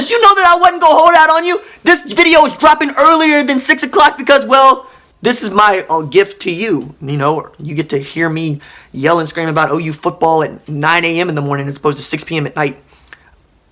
goodness, you know that I wasn't gonna hold out on you. This video is dropping earlier than 6 o'clock because, well, this is my gift to you. You know, you get to hear me yell and scream about OU football at 9 a.m. in the morning as opposed to 6 p.m. at night.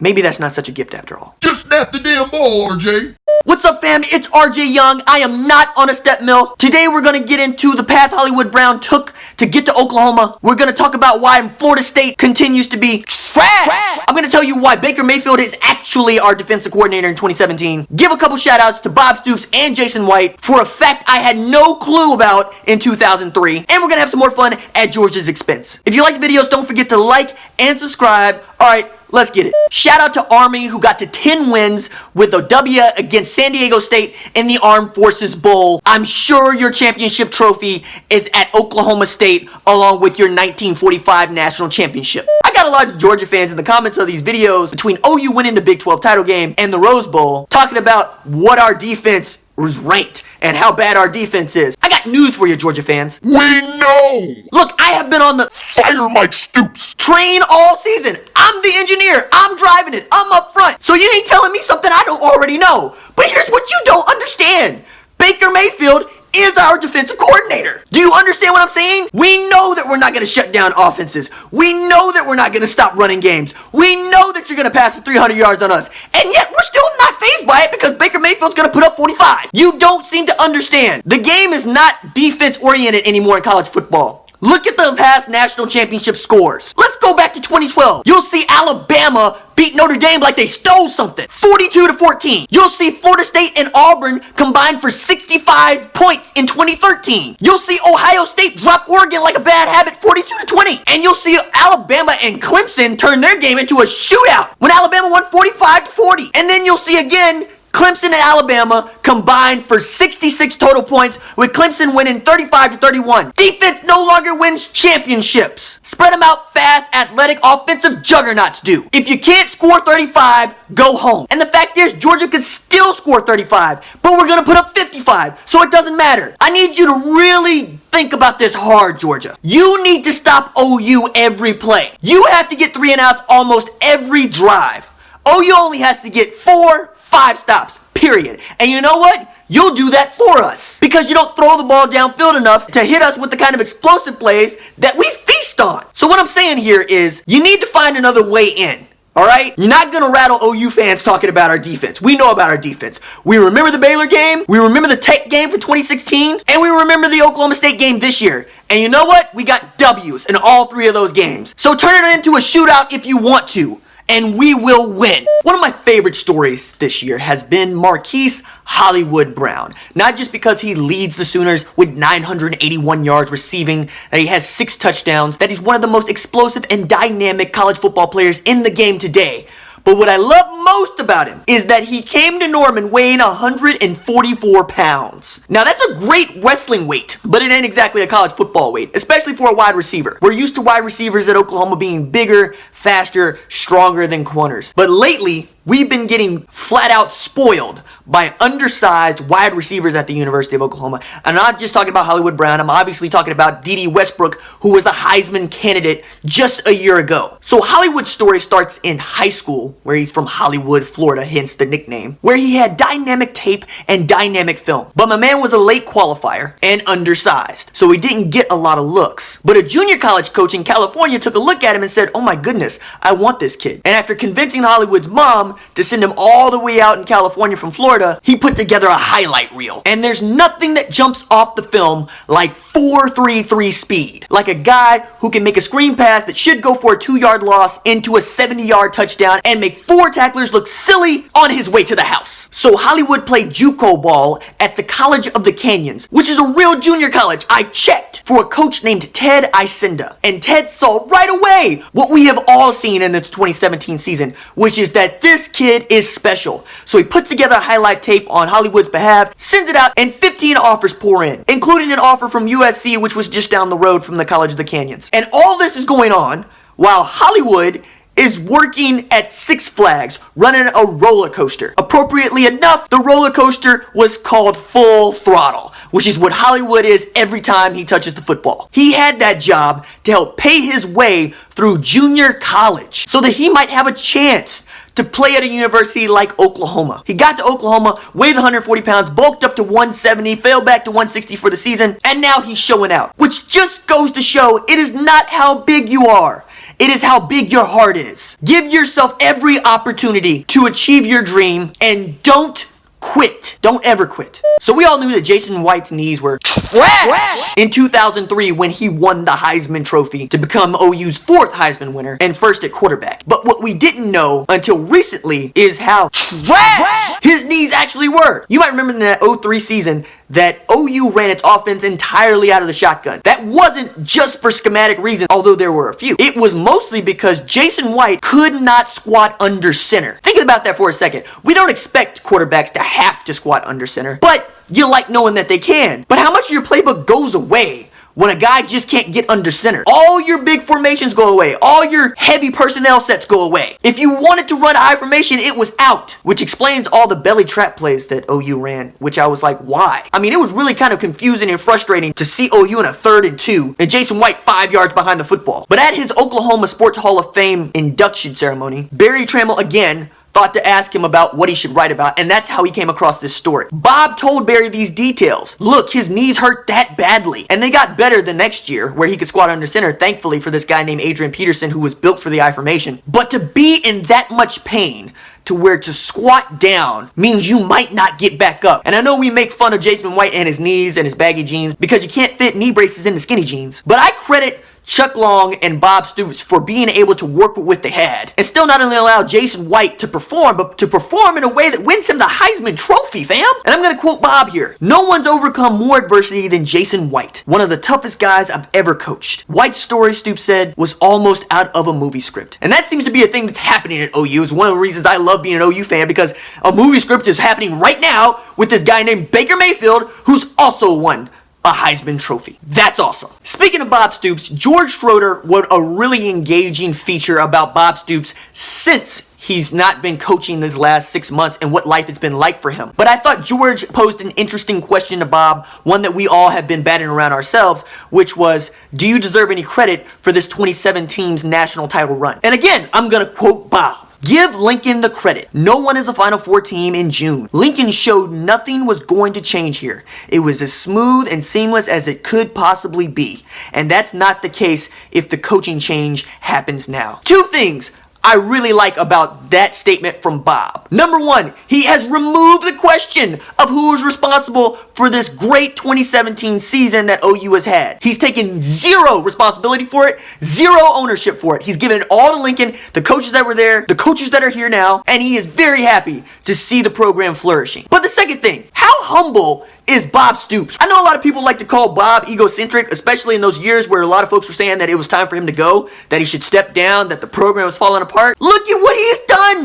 Maybe that's not such a gift after all. Just snap the damn ball, RJ. What's up, fam? It's RJ Young. I am not on a step mill. Today we're going to get into the path Hollywood Brown took to get to Oklahoma. We're going to talk about why Florida State continues to be trash. I'm going to tell you why Baker Mayfield is actually our defensive coordinator in 2017. Give a couple shout outs to Bob Stoops and Jason White for a fact I had no clue about in 2003. And we're going to have some more fun at Georgia's expense. If you like the videos, don't forget to like and subscribe. All right. Let's get it. Shout out to Army, who got to 10 wins with a W against San Diego State in the Armed Forces Bowl. I'm sure your championship trophy is at Oklahoma State along with your 1945 national championship. I got a lot of Georgia fans in the comments of these videos between OU winning the Big 12 title game and the Rose Bowl talking about what our defense was ranked and how bad our defense is. I got news for you, Georgia fans. We know. Look, I have been on the Fire Mike Stoops train all season. I'm the engineer. I'm driving it. I'm up front. So you ain't telling me something I don't already know. But here's what you don't understand. Baker Mayfield is our defensive coordinator. Do you understand what I'm saying? We know that we're not going to shut down offenses. We know that we're not going to stop running games. We know that you're going to pass for 300 yards on us. And yet we're still not fazed by it because Baker Mayfield's going to put up 45. You don't seem to understand. The game is not defense oriented anymore in college football. Look at the past national championship scores. Let's go back to 2012. You'll see Alabama beat Notre Dame like they stole something. 42-14. You'll see Florida State and Auburn combined for 65 points in 2013. You'll see Ohio State drop Oregon like a bad habit, 42-20. And you'll see Alabama and Clemson turn their game into a shootout when Alabama won 45-40. And then you'll see again Clemson and Alabama combined for 66 total points, with Clemson winning 35-31. Defense no longer wins championships. Spread them out fast, athletic, offensive juggernauts do. If you can't score 35, go home. And the fact is, Georgia could still score 35, but we're going to put up 55, so it doesn't matter. I need you to really think about this hard, Georgia. You need to stop OU every play. You have to get 3 and outs almost every drive. OU only has to get 4-5 stops, period. And you know what? You'll do that for us because you don't throw the ball downfield enough to hit us with the kind of explosive plays that we feast on. So what I'm saying here is you need to find another way in. All right? You're not going to rattle OU fans talking about our defense. We know about our defense. We remember the Baylor game. We remember the Tech game from 2016. And we remember the Oklahoma State game this year. And you know what? We got W's in all 3 of those games. So turn it into a shootout if you want to. And we will win. One of my favorite stories this year has been Marquis Hollywood Brown. Not just because he leads the Sooners with 981 yards receiving, that he has 6 touchdowns, that he's one of the most explosive and dynamic college football players in the game today. But what I love most about him is that he came to Norman weighing 144 pounds. Now that's a great wrestling weight, but it ain't exactly a college football weight, especially for a wide receiver. We're used to wide receivers at Oklahoma being bigger, faster, stronger than corners. But lately, we've been getting flat out spoiled by undersized wide receivers at the University of Oklahoma. I'm not just talking about Hollywood Brown. I'm obviously talking about D.D. Westbrook, who was a Heisman candidate just a year ago. So Hollywood's story starts in high school, where he's from Hollywood, Florida, hence the nickname, where he had dynamic tape and dynamic film. But my man was a late qualifier and undersized, so he didn't get a lot of looks. But a junior college coach in California took a look at him and said, "Oh my goodness, I want this kid." And after convincing Hollywood's mom to send him all the way out in California from Florida, he put together a highlight reel. And there's nothing that jumps off the film like 4.33 speed. Like a guy who can make a screen pass that should go for a 2-yard loss into a 70-yard touchdown and make 4 tacklers look silly on his way to the house. So Hollywood played JUCO ball at the College of the Canyons, which is a real junior college. I checked for a coach named Ted Isenda. And Ted saw right away what we have all seen in this 2017 season, which is that this kid is special. So he puts together a highlight tape on Hollywood's behalf, sends it out, and 15 offers pour in, including an offer from USC, which was just down the road from the College of the Canyons. And all this is going on while Hollywood is working at Six Flags, running a roller coaster. Appropriately enough, the roller coaster was called Full Throttle, which is what Hollywood is every time he touches the football. He had that job to help pay his way through junior college so that he might have a chance to play at a university like Oklahoma. He got to Oklahoma, weighed 140 pounds, bulked up to 170, fell back to 160 for the season, and now he's showing out. Which just goes to show it is not how big you are. It is how big your heart is. Give yourself every opportunity to achieve your dream and don't quit. Don't ever quit. So we all knew that Jason White's knees were trash in 2003 when he won the Heisman Trophy to become OU's 4th Heisman winner and first at quarterback. But what we didn't know until recently is how trash his knees actually were. You might remember in that 03 season that OU ran its offense entirely out of the shotgun. That wasn't just for schematic reasons, although there were a few. It was mostly because Jason White could not squat under center. Thinking about that for a second, we don't expect quarterbacks to have to squat under center, but you like knowing that they can. But how much of your playbook goes away when a guy just can't get under center? All your big formations go away. All your heavy personnel sets go away. If you wanted to run I formation, it was out. Which explains all the belly trap plays that OU ran, which I was like, why? I mean, it was really kind of confusing and frustrating to see OU in a 3rd and 2 and Jason White 5 yards behind the football. But at his Oklahoma Sports Hall of Fame induction ceremony, Barry Trammell again thought to ask him about what he should write about, and that's how he came across this story. Bob told Barry these details. Look, his knees hurt that badly, and they got better the next year where he could squat under center, thankfully for this guy named Adrian Peterson who was built for the I formation. But to be in that much pain to where to squat down means you might not get back up. And I know we make fun of Jason White and his knees and his baggy jeans because you can't fit knee braces into skinny jeans, but I credit Chuck Long and Bob Stoops for being able to work with what they had and still not only allow Jason White to perform, but to perform in a way that wins him the Heisman Trophy, fam. And I'm going to quote Bob here. No one's overcome more adversity than Jason White, one of the toughest guys I've ever coached. White's story, Stoops said, was almost out of a movie script. And that seems to be a thing that's happening at OU. It's one of the reasons I love being an OU fan, because a movie script is happening right now with this guy named Baker Mayfield, who's also won a Heisman Trophy. That's awesome. Speaking of Bob Stoops, George Schroeder wrote a really engaging feature about Bob Stoops since he's not been coaching these last 6 months and what life has been like for him. But I thought George posed an interesting question to Bob, one that we all have been batting around ourselves, which was, do you deserve any credit for this 2017's national title run? And again, I'm gonna quote Bob. Give Lincoln the credit. No one is a Final Four team in June. Lincoln showed nothing was going to change here. It was as smooth and seamless as it could possibly be. And that's not the case if the coaching change happens now. 2 things I really like about that statement from Bob. Number 1, he has removed the question of who is responsible for this great 2017 season that OU has had. He's taken 0 responsibility for it, 0 ownership for it. He's given it all to Lincoln, the coaches that were there, the coaches that are here now, and he is very happy to see the program flourishing. But the second thing, how humble is Bob Stoops? I know a lot of people like to call Bob egocentric, especially in those years where a lot of folks were saying that it was time for him to go, that he should step down, that the program was falling apart. Look at what he has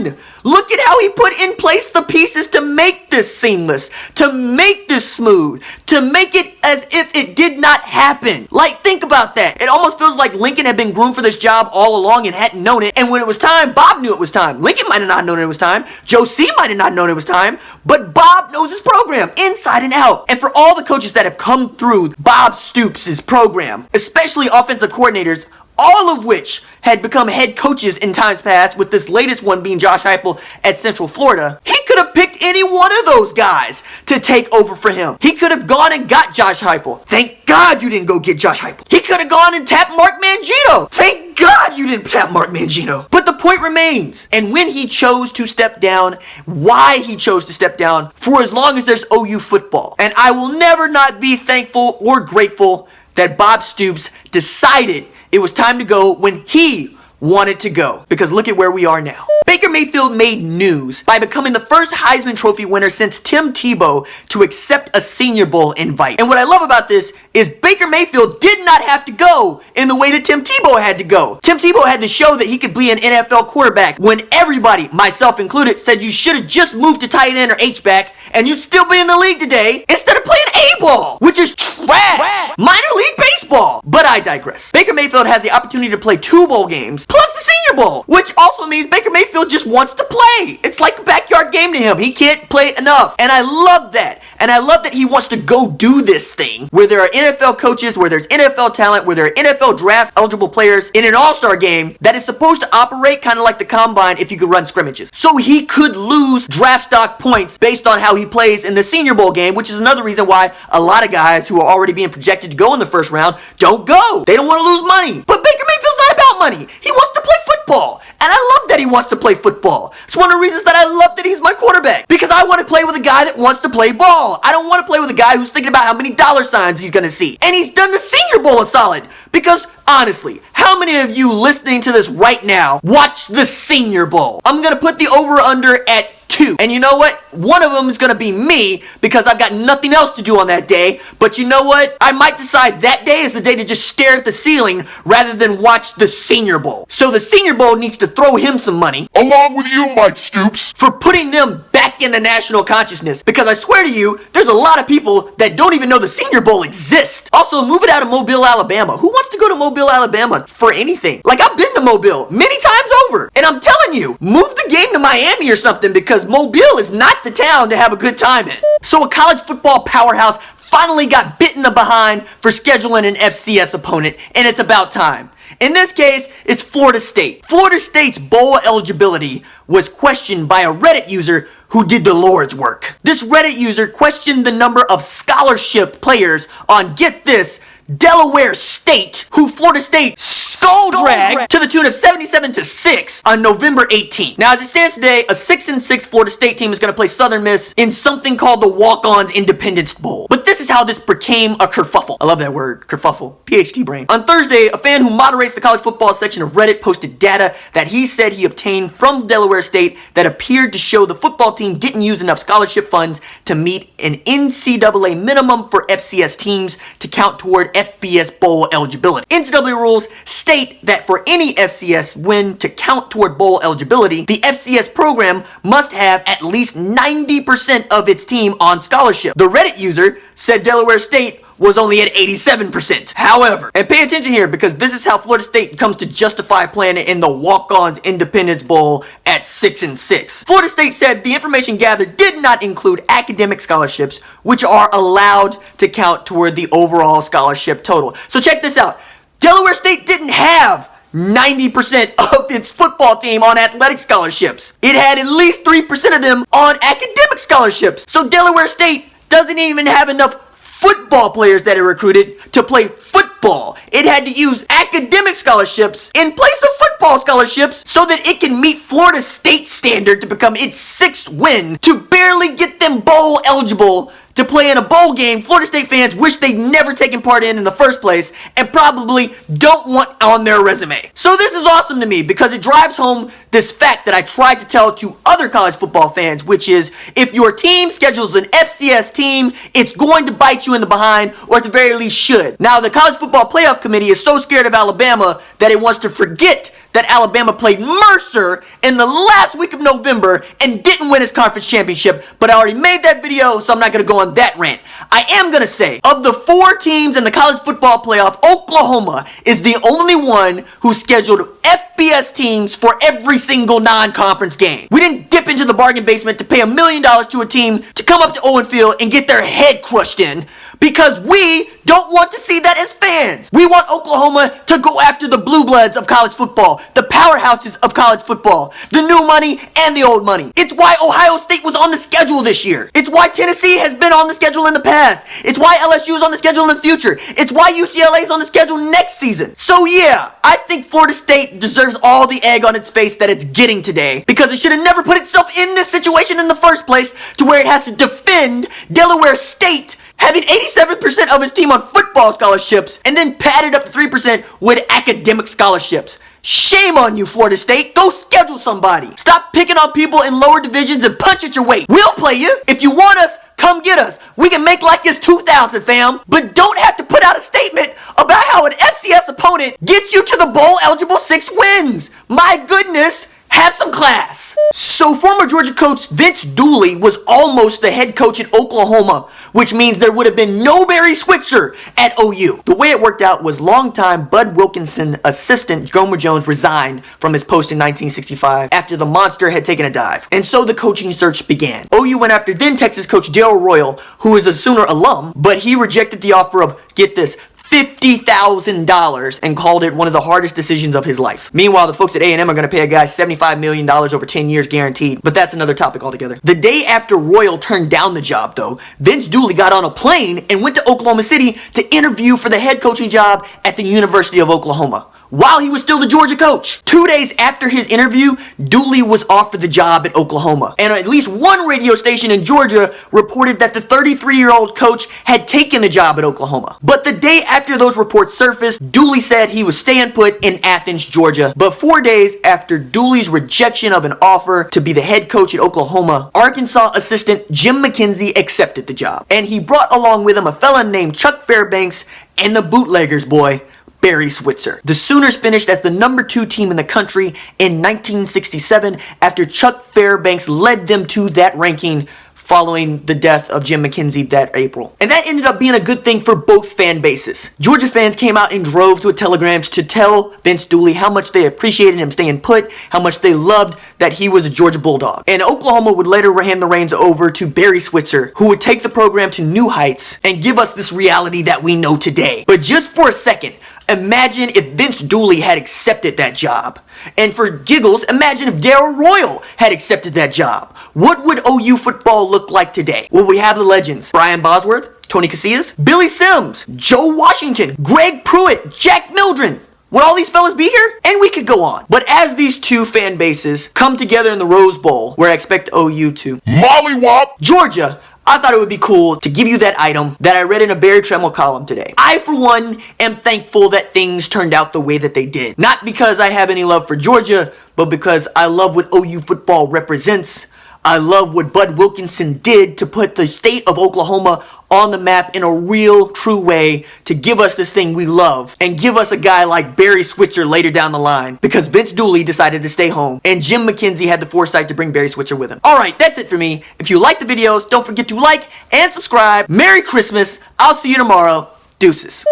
done. Look at how he put in place the pieces to make this seamless, to make this smooth, to make it as if it did not happen. Like, think about that. It almost feels like Lincoln had been groomed for this job all along and hadn't known it. And when it was time, Bob knew it was time. Lincoln might have not known it was time. Joe C might have not known it was time. But Bob knows his program inside and out. And for all the coaches that have come through Bob Stoops' program, especially offensive coordinators, all of which had become head coaches in times past, with this latest one being Josh Heupel at Central Florida, he could have picked any one of those guys to take over for him. He could have gone and got Josh Heupel. Thank God you didn't go get Josh Heupel. He could have gone and tapped Mark Mangino. Thank God you didn't tap Mark Mangino. But the point remains, and when he chose to step down, why he chose to step down, for as long as there's OU football. And I will never not be thankful or grateful that Bob Stoops decided it was time to go when he wanted to go. Because look at where we are now. Baker Mayfield made news by becoming the first Heisman Trophy winner since Tim Tebow to accept a Senior Bowl invite. And what I love about this is Baker Mayfield did not have to go in the way that Tim Tebow had to go. Tim Tebow had to show that he could be an NFL quarterback when everybody, myself included, said you should have just moved to tight end or H-back and you'd still be in the league today instead of playing A-ball, which is trash. Minor league baseball. But I digress. Baker Mayfield has the opportunity to play 2 bowl games plus the Senior Bowl, which also means Baker Mayfield just wants to play. It's like a backyard game to him. He can't play enough. And I love that. And I love that he wants to go do this thing where there are NFL coaches, where there's NFL talent, where there are NFL draft eligible players in an all-star game that is supposed to operate kind of like the combine if you could run scrimmages. So he could lose draft stock points based on how he plays in the Senior Bowl game, which is another reason why a lot of guys who are already being projected to go in the first round don't go. They don't want to lose money. But Baker Mayfield's not about money. He wants to play football. And I love that he wants to play football. It's one of the reasons that I love that he's my quarterback. Because I want to play with a guy that wants to play ball. I don't want to play with a guy who's thinking about how many dollar signs he's going to see. And he's done the Senior Bowl a solid. Because honestly, how many of you listening to this right now watch the Senior Bowl? I'm going to put the over-under at 2. And you know what? One of them is going to be me because I've got nothing else to do on that day. But you know what? I might decide that day is the day to just stare at the ceiling rather than watch the Senior Bowl. So the Senior Bowl needs to throw him some money. Along with you, Mike Stoops. For putting them back in the national consciousness. Because I swear to you, there's a lot of people that don't even know the Senior Bowl exists. Also, move it out of Mobile, Alabama. Who wants to go to Mobile, Alabama for anything? Like, I've been to Mobile many times over. And I'm telling you, move the game to Miami or something because Mobile is not the town to have a good time in. So a college football powerhouse finally got bit in the behind for scheduling an FCS opponent, and it's about time. In this case, it's Florida State. Florida State's bowl eligibility was questioned by a Reddit user who did the Lord's work. This Reddit user questioned the number of scholarship players on, get this, Delaware State, who Florida State skull dragged to the tune of 77-6 on November 18th. Now, as it stands today, a 6-6 Florida State team is going to play Southern Miss in something called the Walk-Ons Independence Bowl. But this is how this became a kerfuffle. I love that word, kerfuffle. PhD brain. On Thursday, a fan who moderates the college football section of Reddit posted data that he said he obtained from Delaware State that appeared to show the football team didn't use enough scholarship funds to meet an NCAA minimum for FCS teams to count toward FBS bowl eligibility. NCAA rules state that for any FCS win to count toward bowl eligibility, the FCS program must have at least 90% of its team on scholarship. The Reddit user said Delaware State was only at 87%. However, and pay attention here because this is how Florida State comes to justify playing in the Walk-Ons Independence Bowl at 6-6. Florida State said the information gathered did not include academic scholarships, which are allowed to count toward the overall scholarship total. So check this out. Delaware State didn't have 90% of its football team on athletic scholarships. It had at least 3% of them on academic scholarships. So Delaware State doesn't even have enough football players that it recruited to play football. It had to use academic scholarships in place of football scholarships so that it can meet Florida State's standard to become its 6th win to barely get them bowl eligible to play in a bowl game Florida State fans wish they'd never taken part in the first place and probably don't want on their resume. So this is awesome to me because it drives home this fact that I tried to tell to other college football fans, which is if your team schedules an FCS team, it's going to bite you in the behind, or at the very least should. Now, the College Football Playoff Committee is so scared of Alabama that it wants to forget that Alabama played Mercer in the last week of November and didn't win his conference championship, but I already made that video, so I'm not going to go on that rant. I am going to say, of the 4 teams in the college football playoff, Oklahoma is the only one who scheduled FBS teams for every single non-conference game. We didn't dip into the bargain basement to pay $1 million to a team to come up to Owen Field and get their head crushed in, because we don't want to see that as fans. We want Oklahoma to go after the blue bloods of college football, the powerhouses of college football, the new money and the old money. It's why Ohio State was on the schedule this year. It's why Tennessee has been on the schedule in the past. It's why LSU is on the schedule in the future. It's why UCLA is on the schedule next season. So yeah, I think Florida State deserves all the egg on its face that it's getting today, because it should have never put itself in this situation in the first place to where it has to defend Delaware State having 87% of his team on football scholarships and then padded up to 3% with academic scholarships. Shame on you, Florida State. Go schedule somebody. Stop picking on people in lower divisions and punch at your weight. We'll play you. If you want us, come get us. We can make like it's 2000, fam. But don't have to put out a statement about how an FCS opponent gets you to the bowl eligible 6 wins. My goodness. Have some class. So former Georgia coach Vince Dooley was almost the head coach at Oklahoma, which means there would have been no Barry Switzer at OU. The way it worked out was longtime Bud Wilkinson assistant Gomer Jones resigned from his post in 1965 after the monster had taken a dive. And so the coaching search began. OU went after then Texas coach Darrell Royal, who is a Sooner alum, but he rejected the offer of, get this, $50,000 and called it one of the hardest decisions of his life. Meanwhile, the folks at A&M are going to pay a guy $75 million over 10 years guaranteed, but that's another topic altogether. The day after Royal turned down the job, though, Vince Dooley got on a plane and went to Oklahoma City to interview for the head coaching job at the University of Oklahoma, while he was still the Georgia coach. 2 days after his interview, Dooley was offered the job at Oklahoma. And at least one radio station in Georgia reported that the 33-year-old coach had taken the job at Oklahoma. But the day after those reports surfaced, Dooley said he was staying put in Athens, Georgia. But 4 days after Dooley's rejection of an offer to be the head coach at Oklahoma, Arkansas assistant Jim McKenzie accepted the job. And he brought along with him a fella named Chuck Fairbanks and the bootleggers boy, Barry Switzer. The Sooners finished as the number 2 team in the country in 1967 after Chuck Fairbanks led them to that ranking following the death of Jim McKenzie that April. And that ended up being a good thing for both fan bases. Georgia fans came out in droves with telegrams to tell Vince Dooley how much they appreciated him staying put, how much they loved that he was a Georgia Bulldog. And Oklahoma would later hand the reins over to Barry Switzer, who would take the program to new heights and give us this reality that we know today. But just for a second, imagine if Vince Dooley had accepted that job. And for giggles, imagine if Darrell Royal had accepted that job. What would OU football look like today? Well, we have the legends. Brian Bosworth, Tony Casillas, Billy Sims, Joe Washington, Greg Pruitt, Jack Mildren. Would all these fellas be here? And we could go on. But as these two fan bases come together in the Rose Bowl, where I expect OU to Mollywop Georgia, I thought it would be cool to give you that item that I read in a Barry Tremmel column today. I, for one, am thankful that things turned out the way that they did. Not because I have any love for Georgia, but because I love what OU football represents. I love what Bud Wilkinson did to put the state of Oklahoma on the map in a real, true way to give us this thing we love and give us a guy like Barry Switzer later down the line because Vince Dooley decided to stay home and Jim McKenzie had the foresight to bring Barry Switzer with him. Alright, that's it for me. If you like the videos, don't forget to like and subscribe. Merry Christmas. I'll see you tomorrow. Deuces.